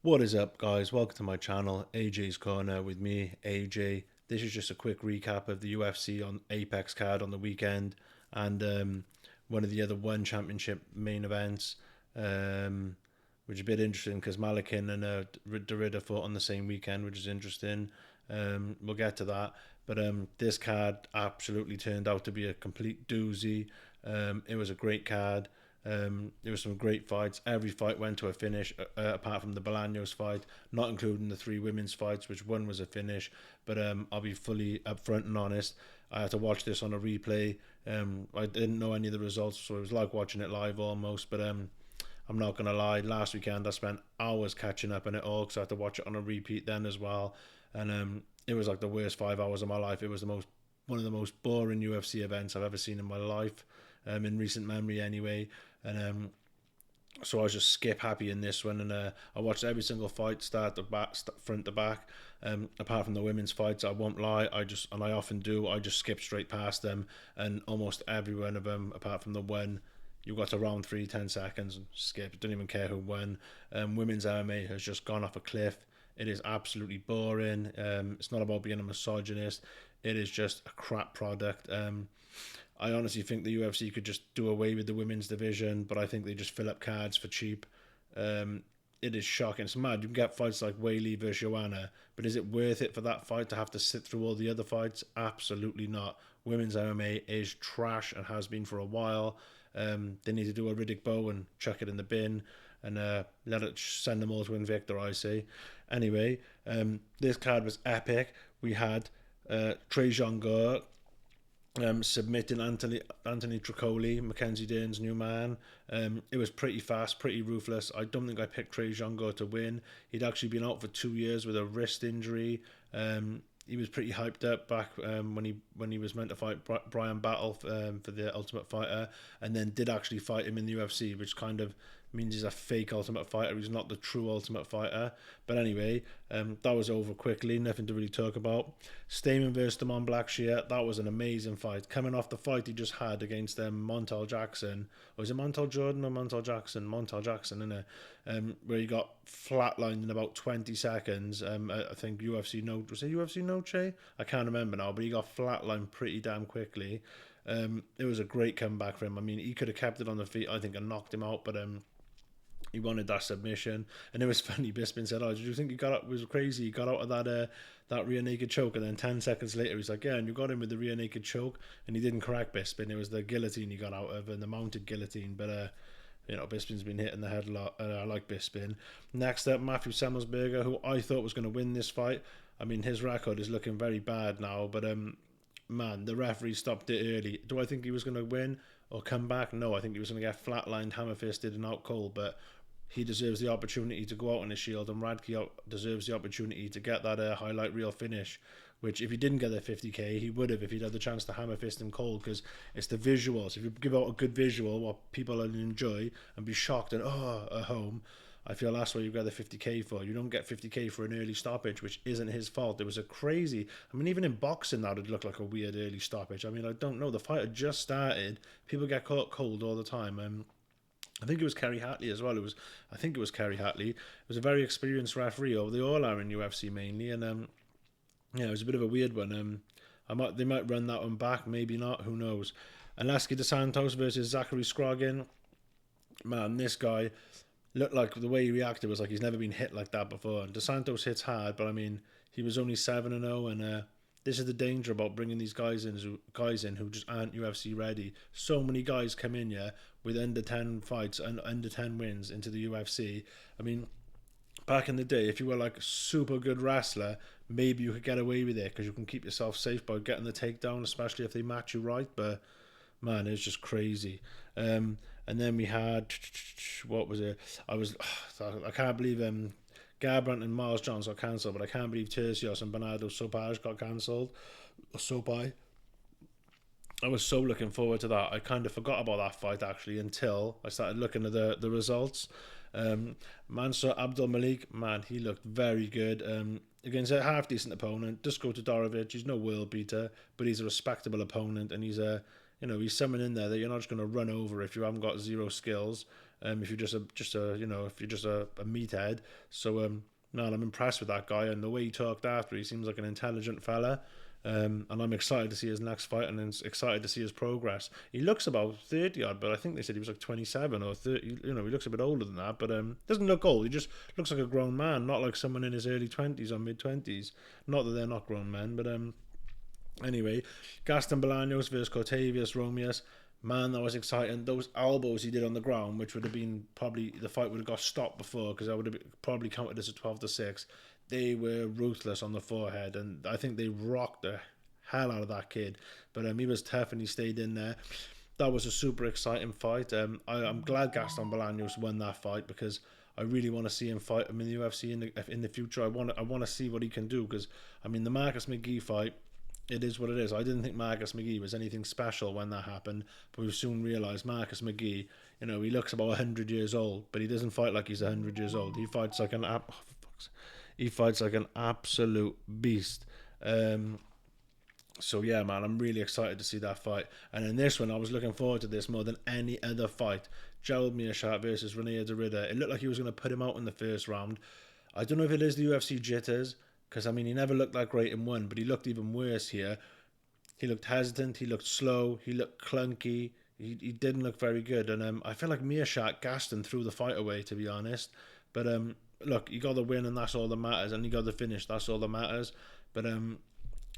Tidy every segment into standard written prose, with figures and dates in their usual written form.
What is up, guys? Welcome to my channel, AJ's Corner, with me, AJ. This is just a quick recap of the UFC on Apex card on the weekend and one of the other One Championship main events, which is a bit interesting because Malakin and Derrida fought on the same weekend, which is interesting. We'll get to that. But this card absolutely turned out to be a complete doozy. It was a great card. There were some great fights. Every fight went to a finish, apart from the Bolaños fight, not including the three women's fights, which one was a finish. But I'll be fully upfront and honest. I had to watch this on a replay. I didn't know any of the results, so it was like watching it live almost. But I'm not gonna lie. Last weekend I spent hours catching up on it all because I had to watch it on a repeat then as well. And it was like the worst 5 hours of my life. It was one of the most boring UFC events I've ever seen in my life, in recent memory anyway. And so I was just skip happy in this one, and I watched every single fight, start to back, front to back. Apart from the women's fights, I won't lie, and I often do, I just skip straight past them, and almost every one of them, apart from the one, you got to round 3, 10 seconds, and skip. Don't even care who won. Women's MMA has just gone off a cliff. It is absolutely boring. It's not about being a misogynist. It is just a crap product. I honestly think the UFC could just do away with the women's division, but I think they just fill up cards for cheap. It is shocking. It's mad. You can get fights like Weili versus Joanna, but is it worth it for that fight to have to sit through all the other fights? Absolutely not. Women's MMA is trash and has been for a while. They need to do a Riddick Bowe and chuck it in the bin and let it send them all to Invicta, I say. Anyway, this card was epic. We had Trey Jongo submitting Anthony Tricoli, Mackenzie Dern's new man. It was pretty fast, pretty ruthless. I don't think I picked Trey Jongo to win. He'd actually been out for 2 years with a wrist injury. He was pretty hyped up back when he was meant to fight Brian Battle for the Ultimate Fighter, and then did actually fight him in the UFC, which kind of means he's a fake Ultimate Fighter. He's not the true Ultimate Fighter. But anyway, that was over quickly. Nothing to really talk about. Stamen versus Damon Blackshear. That was an amazing fight. Coming off the fight he just had against Montel Jackson. Or is it Montel Jordan or Montel Jackson? Montel Jackson, isn't it? Where he got flatlined in about 20 seconds. I think UFC Note. Was it UFC Noche? I can't remember now. But he got flatlined pretty damn quickly. It was a great comeback for him. I mean, he could have kept it on the feet, I think, and knocked him out. But he wanted that submission, and it was funny. Bisping said, "Oh, did you think he got out? It was crazy. He got out of that rear naked choke, and then 10 seconds later, he's like, yeah, and you got him with the rear naked choke, and he didn't correct Bisping. It was the guillotine he got out of, and the mounted guillotine. But Bisping's been hitting the head a lot. I like Bisping. Next up, Matthew Semmelsberger, who I thought was going to win this fight. I mean, his record is looking very bad now, but man, the referee stopped it early. Do I think he was going to win or come back? No, I think he was going to get flatlined, hammer-fisted, and out cold, but he deserves the opportunity to go out on his shield, and Radke deserves the opportunity to get that highlight reel finish, which if he didn't get the 50k, he would have if he'd had the chance to hammer fist him cold, because it's the visuals. If you give out a good visual, what people will enjoy and be shocked and, at home, I feel that's what you get the 50k for. You don't get 50k for an early stoppage, which isn't his fault. It was a crazy... I mean, even in boxing, that would look like a weird early stoppage. I mean, I don't know. The fight had just started. People get caught cold all the time. I think it was Kerry Hatley as well. I think it was Kerry Hatley. It was a very experienced referee. They all are in UFC mainly, and it was a bit of a weird one. They might run that one back, maybe not. Who knows? Alaska dos Santos versus Zachary Scroggin. Man, this guy looked like the way he reacted was like he's never been hit like that before. And dos Santos hits hard, but I mean, he was only 7-0, and this is the danger about bringing these guys in who just aren't UFC ready. So many guys come in with under 10 fights and under 10 wins into the UFC. I mean, back in the day, if you were like a super good wrestler, maybe you could get away with it because you can keep yourself safe by getting the takedown, especially if they match you right. But man, it's just crazy. And then we had, what was it? I can't believe Garbrandt and Miles Johnson got cancelled, but I can't believe Tercios and Bernardo Sopaj got cancelled. Sopai. I was so looking forward to that. I kind of forgot about that fight actually until I started looking at the results. Mansour Abdul Malik, man, he looked very good. Against a half decent opponent. Dusko Todorovic, he's no world beater, but he's a respectable opponent, and he's someone in there that you're not just going to run over if you haven't got zero skills. If you're just a if you're just a meathead. So man, I'm impressed with that guy, and the way he talked after. He seems like an intelligent fella. And I'm excited to see his next fight, and excited to see his progress. He looks about 30 odd, but I think they said he was like 27 or 30. He looks a bit older than that, but doesn't look old. He just looks like a grown man, not like someone in his early 20s or mid 20s. Not that they're not grown men, but anyway, Gaston Bolaños versus Cortavius Romeus. Man, that was exciting. Those elbows he did on the ground, which would have been probably the fight would have got stopped before, because I would have probably counted as a 12-6. They were ruthless on the forehead, and I think they rocked the hell out of that kid. But he was tough, and he stayed in there. That was a super exciting fight. I'm glad Gaston Bolaños won that fight, because I really want to see him fight him in the UFC in the future. I want to see what he can do, because I mean, the Marcus McGee fight, it is what it is. I didn't think Marcus McGee was anything special when that happened, but we've soon realised Marcus McGee, he looks about 100 years old, but he doesn't fight like he's 100 years old. He fights like an absolute beast. So yeah, man, I'm really excited to see that fight. And in this one, I was looking forward to this more than any other fight. Gerald Meerschaert versus Rene Derrida. It looked like he was going to put him out in the first round. I don't know if it is the UFC jitters, because I mean, he never looked that great in one, but he looked even worse here. He looked hesitant, he looked slow, he looked clunky, he didn't look very good. And I feel like Meerschaert gassed him threw the fight away, to be honest. But look, he got the win, and that's all that matters, and he got the finish, that's all that matters. But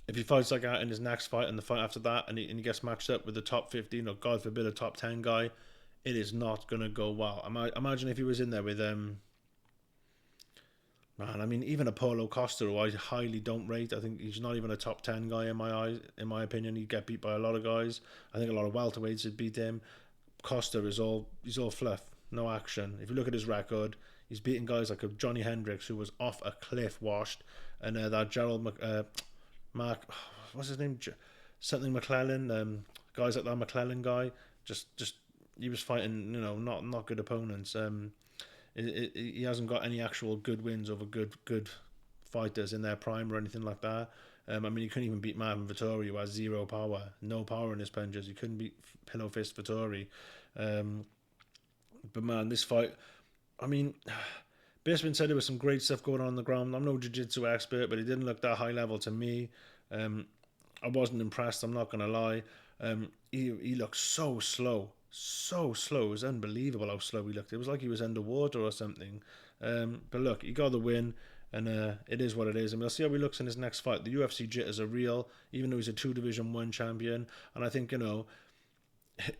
if he fights like that in his next fight and the fight after that, and he gets matched up with the top 15 or God forbid a top 10 guy, it is not going to go well. Imagine if he was in there with man, I mean, even Apollo Costa, who I highly don't rate. I think he's not even a top 10 guy in my eyes. In my opinion, he'd get beat by a lot of guys. I think a lot of welterweights would beat him. Costa he's all fluff, no action. If you look at his record, he's beating guys like Johnny Hendricks, who was off a cliff, washed, and that Gerald Mark, what's his name? Something McClellan. Guys like that McClellan guy, just he was fighting, not good opponents. He hasn't got any actual good wins over good fighters in their prime or anything like that. I mean, he couldn't even beat Marvin Vettori, who has zero power, no power in his punches. He couldn't beat Pillow Fist Vettori. But man, this fight, I mean, Bisping said there was some great stuff going on the ground. I'm no jiu-jitsu expert, but it didn't look that high level to me. I wasn't impressed, I'm not going to lie. He looked so slow. So slow. It was unbelievable how slow he looked. It was like he was underwater or something. But look, he got the win, and it is what it is. And we'll see how he looks in his next fight. The UFC jitters are real, even though he's a 2 Division 1 champion. And I think,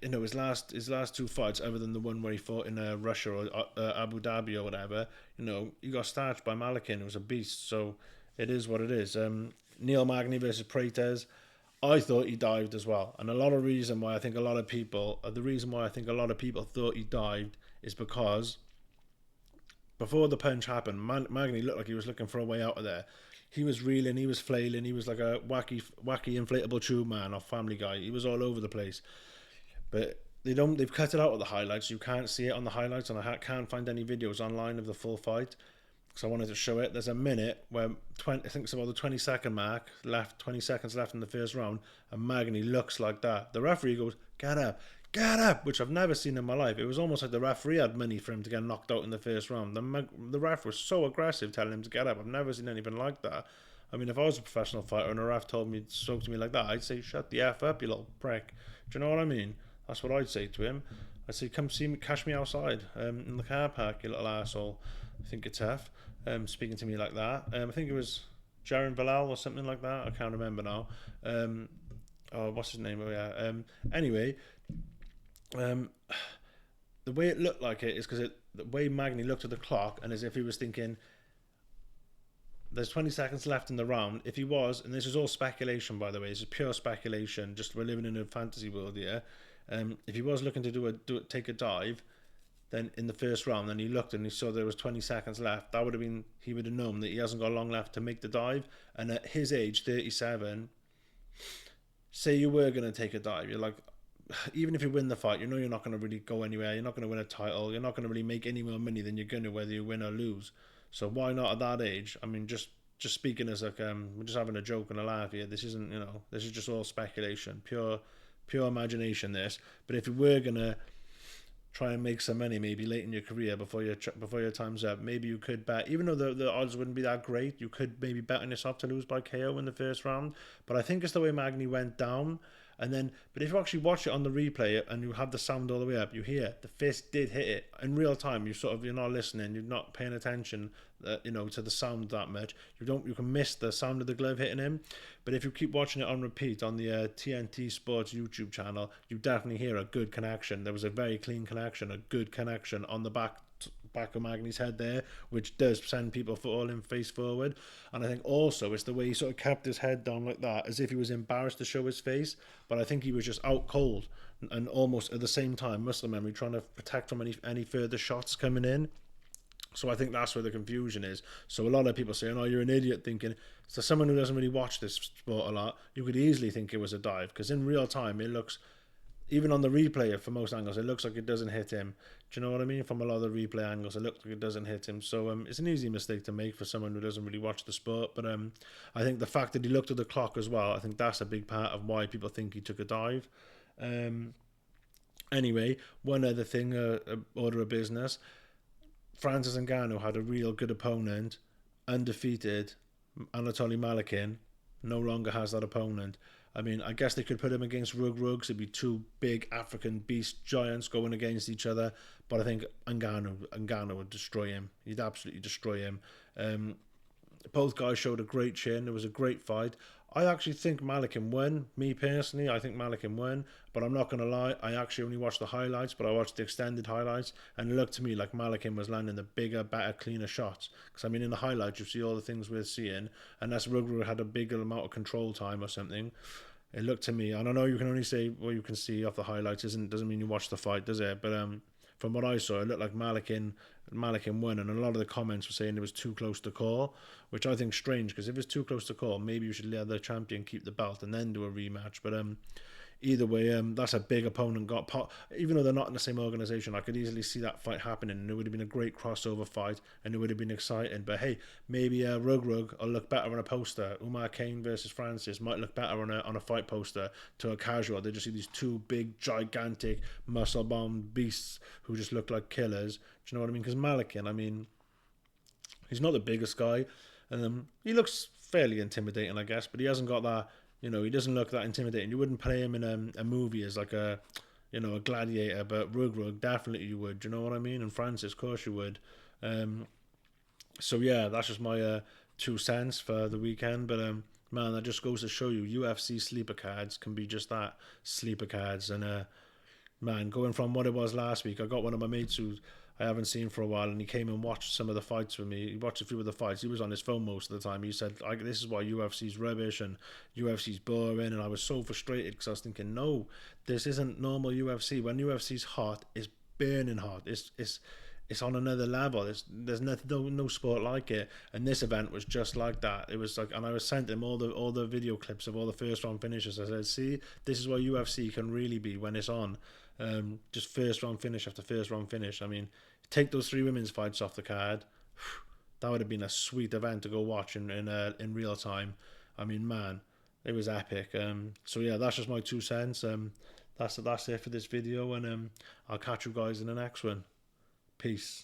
his last two fights, other than the one where he fought in Russia or Abu Dhabi or whatever, he got starched by Malakin, who was a beast. So it is what it is. Neil Magny versus Prates. I thought he dived as well, and the reason why I think a lot of people thought he dived is because before the punch happened, Magny looked like he was looking for a way out of there. He was reeling, he was flailing, he was like a wacky inflatable tube man off Family Guy. He was all over the place, but they've cut it out of the highlights. You can't see it on the highlights, and I can't find any videos online of the full fight. So I wanted to show it. There's a minute where I think it's about the 20-second mark left, 20 seconds left in the first round, and Magny looks like that. The referee goes, get up, which I've never seen in my life. It was almost like the referee had money for him to get knocked out in the first round. The ref was so aggressive telling him to get up. I've never seen anything like that. I mean, if I was a professional fighter and a ref spoke to me like that, I'd say, shut the F up, you little prick. Do you know what I mean? That's what I'd say to him. I'd say, come see me, cash me outside in the car park, you little asshole. I think it's tough. Speaking to me like that. I think it was Jaron Bilal or something like that. I can't remember now. What's his name? Oh yeah. Anyway, the way it looked like it is because the way Magny looked at the clock, and as if he was thinking, there's 20 seconds left in the round. If he was, and this is all speculation, by the way, this is pure speculation. Just we're living in a fantasy world here. If he was looking to take a dive, then in the first round, then he looked and he saw there was 20 seconds left. That would have been, he would have known that he hasn't got long left to make the dive. And at his age, 37, say you were going to take a dive, you're like, even if you win the fight, you're not going to really go anywhere. You're not going to win a title. You're not going to really make any more money than you're going to whether you win or lose. So why not at that age? I mean, just speaking as like we're just having a joke and a laugh here. This isn't, this is just all speculation, pure imagination. This, but if you were gonna try and make some money maybe late in your career before your time's up. Maybe you could bet, even though the odds wouldn't be that great, you could maybe bet on yourself to lose by KO in the first round. But I think it's the way Magny went down. And then, but if you actually watch it on the replay and you have the sound all the way up, you hear the fist did hit it in real time. You're not listening, you're not paying attention, to the sound that much. You can miss the sound of the glove hitting him. But if you keep watching it on repeat on the TNT Sports YouTube channel, you definitely hear a good connection. There was a very clean connection, a good connection on the back of Magny's head there, which does send people falling face forward. And I think also it's the way he sort of kept his head down like that, as if he was embarrassed to show his face. But I think he was just out cold and almost at the same time muscle memory, trying to protect from any further shots coming in. So I think that's where the confusion is. So a lot of people saying, "Oh, you're an idiot," thinking, so someone who doesn't really watch this sport a lot, you could easily think it was a dive, because in real time it looks, even on the replay for most angles, it looks like it doesn't hit him. Do you know what I mean? From a lot of the replay angles, it looks like it doesn't hit him. So it's an easy mistake to make for someone who doesn't really watch the sport. But I think the fact that he looked at the clock as well, I think that's a big part of why people think he took a dive. Anyway, one other thing, order of business. Francis Ngannou had a real good opponent, undefeated. Anatoly Malakin no longer has that opponent. I mean, I guess they could put him against Rugs. It'd be two big African beast giants going against each other. But I think Ngannou would destroy him. He'd absolutely destroy him. Both guys showed a great chin. It was a great fight. I actually think Malakin won. Me personally, I think Malakin won. But I'm not going to lie, I actually only watched the highlights, but I watched the extended highlights, and it looked to me like Malakin was landing the bigger, better, cleaner shots. Because, I mean, in the highlights, you see all the things we're seeing, unless Rugru had a bigger amount of control time or something. It looked to me, and I know you can only say what you can see off the highlights, doesn't mean you watch the fight, does it? But from what I saw, it looked like Malakin won, and a lot of the comments were saying it was too close to call, which I think is strange, because if it's too close to call, maybe you should let the champion keep the belt and then do a rematch. But either way, that's a big opponent. Even though they're not in the same organization, I could easily see that fight happening, and it would have been a great crossover fight, and it would have been exciting. But hey, maybe Rug will look better on a poster. Umar Kane versus Francis might look better on a fight poster to a casual. They just see these two big, gigantic, muscle-bound beasts who just look like killers. Do you know what I mean? Because Malakin, I mean, he's not the biggest guy, and he looks fairly intimidating, I guess, but he hasn't got that. He doesn't look that intimidating. You wouldn't play him in a movie as like a gladiator, but Rug definitely you would. Do you know what I mean? And Francis, of course you would. So yeah, that's just my 2 cents for the weekend. But man, that just goes to show you, UFC sleeper cards can be just that, sleeper cards. And man, going from what it was last week, I got one of my mates who I haven't seen for a while, and he came and watched some of the fights with me. He watched a few of the fights. He was on his phone most of the time. He said, "This is why UFC's rubbish and UFC's boring." And I was so frustrated, because I was thinking, no, this isn't normal UFC. When UFC's hot, it's burning hot. It's on another level. There's no sport like it. And this event was just like that. It was like, and I was sent him all the video clips of all the first round finishes. I said, "See, this is what UFC can really be when it's on." Just first round finish after first round finish. I mean, take those 3 women's fights off the card, that would have been a sweet event to go watch in real time. I mean, man, it was epic. So yeah, that's just my 2 cents. That's it for this video, and I'll catch you guys in the next one. Peace.